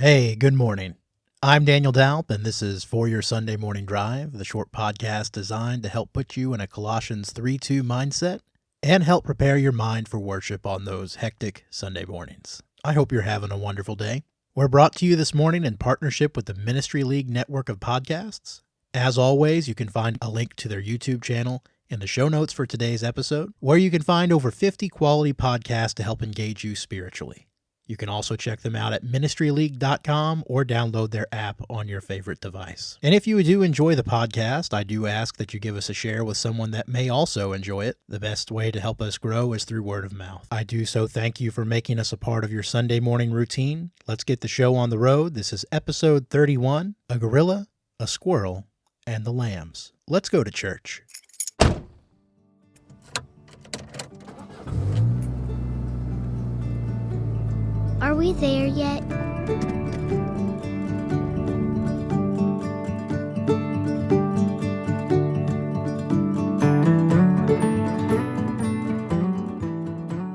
Hey, good morning. I'm Daniel Dalp, and this is For Your Sunday Morning Drive, the short podcast designed to help put you in a Colossians 3:2 mindset and help prepare your mind for worship on those hectic Sunday mornings. I hope you're having a wonderful day. We're brought to you this morning in partnership with the Ministry League network of podcasts. As always, you can find a link to their YouTube channel in the show notes for today's episode, where you can find over 50 quality podcasts to help engage you spiritually. You can also check them out at ministryleague.com or download their app on your favorite device. And if you do enjoy the podcast, I do ask that you give us a share with someone that may also enjoy it. The best way to help us grow is through word of mouth. I do so thank you for making us a part of your Sunday morning routine. Let's get the show on the road. This is episode 31, A Gorilla, a Squirrel, and the Lambs. Let's go to church. Are we there yet?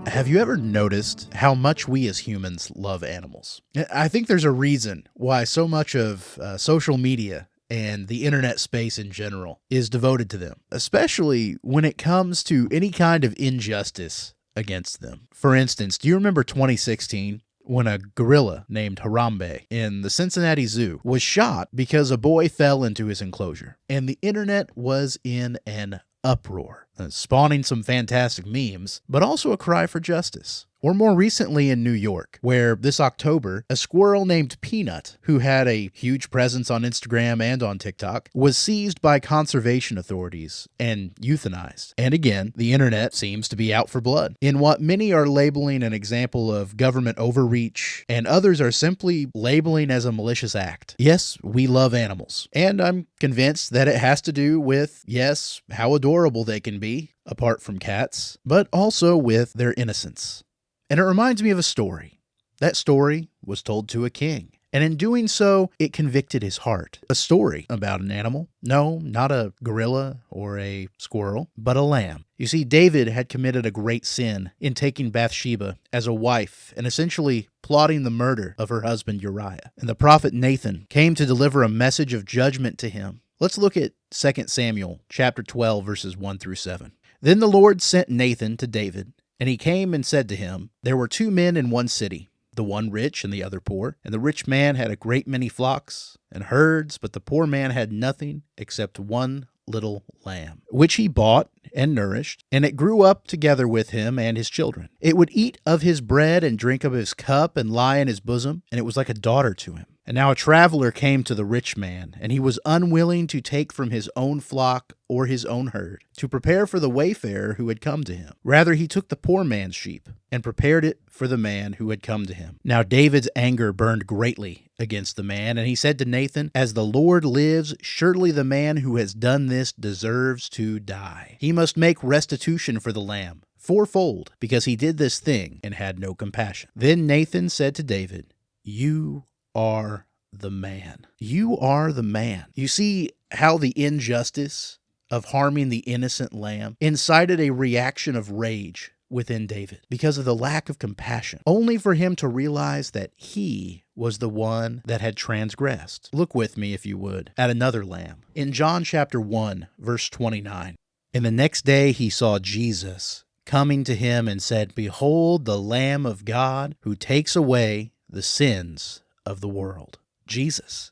Have you ever noticed how much we as humans love animals? I think there's a reason why so much of social media and the internet space in general is devoted to them, especially when it comes to any kind of injustice against them. For instance, do you remember 2016? When a gorilla named Harambe in the Cincinnati Zoo was shot because a boy fell into his enclosure. And the internet was in an uproar, spawning some fantastic memes, but also a cry for justice. Or more recently in New York, where this October, a squirrel named Peanut, who had a huge presence on Instagram and on TikTok, was seized by conservation authorities and euthanized. And again, the internet seems to be out for blood, in what many are labeling an example of government overreach, and others are simply labeling as a malicious act. Yes, we love animals, and I'm convinced that it has to do with, yes, how adorable they can be, apart from cats, but also with their innocence. And it reminds me of a story. That story was told to a king, and in doing so, it convicted his heart. A story about an animal. No, not a gorilla or a squirrel, but a lamb. You see, David had committed a great sin in taking Bathsheba as a wife and essentially plotting the murder of her husband Uriah. And the prophet Nathan came to deliver a message of judgment to him. Let's look at 2 Samuel chapter 12, verses 1 through 7. Then the Lord sent Nathan to David, and he came and said to him, "There were 2 men in one city, the one rich and the other poor. And the rich man had a great many flocks and herds, but the poor man had nothing except one little lamb, which he bought and nourished, and it grew up together with him and his children. It would eat of his bread and drink of his cup and lie in his bosom, and it was like a daughter to him. And now a traveler came to the rich man, and he was unwilling to take from his own flock or his own herd, to prepare for the wayfarer who had come to him. Rather, he took the poor man's sheep, and prepared it for the man who had come to him. Now David's anger burned greatly against the man, and he said to Nathan, 'As the Lord lives, surely the man who has done this deserves to die. He must make restitution for the lamb, 4-fold, because he did this thing and had no compassion.' Then Nathan said to David, 'You are the man. You are the man.'" You see how the injustice of harming the innocent lamb incited a reaction of rage within David because of the lack of compassion, only for him to realize that he was the one that had transgressed. Look with me, if you would, at another lamb. In John chapter 1, verse 29, "And the next day he saw Jesus coming to him and said, 'Behold the Lamb of God who takes away the sins of the world.'" Jesus,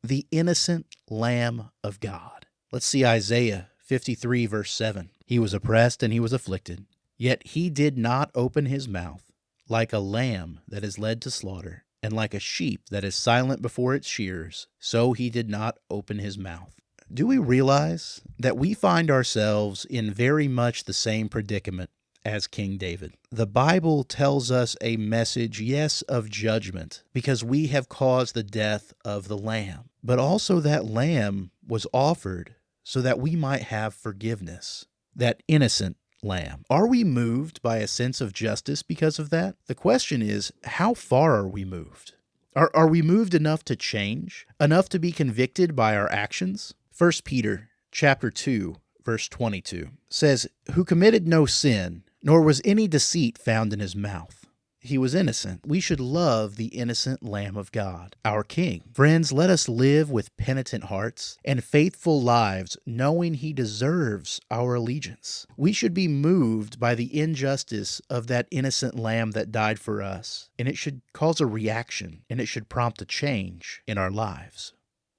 the innocent Lamb of God. Let's see Isaiah 53, verse 7. "He was oppressed and he was afflicted, yet he did not open his mouth. Like a lamb that is led to slaughter, and like a sheep that is silent before its shearers, so he did not open his mouth." Do we realize that we find ourselves in very much the same predicament as King David? The Bible tells us a message, yes, of judgment, because we have caused the death of the lamb. But also that lamb was offered so that we might have forgiveness. That innocent lamb. Are we moved by a sense of justice because of that? The question is, how far are we moved? Are we moved enough to change? Enough to be convicted by our actions? 1 Peter chapter 2, verse 22 says, "Who committed no sin, nor was any deceit found in his mouth. He was innocent. We should love the innocent Lamb of God, our King. Friends, let us live with penitent hearts and faithful lives, knowing He deserves our allegiance. We should be moved by the injustice of that innocent Lamb that died for us, and it should cause a reaction, and it should prompt a change in our lives.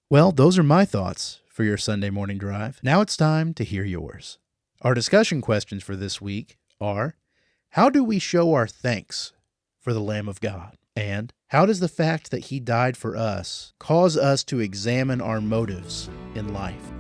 Well, those are my thoughts for your Sunday morning drive. Now it's time to hear yours. Our discussion questions for this week are: how do we show our thanks for the Lamb of God? And how does the fact that He died for us cause us to examine our motives in life?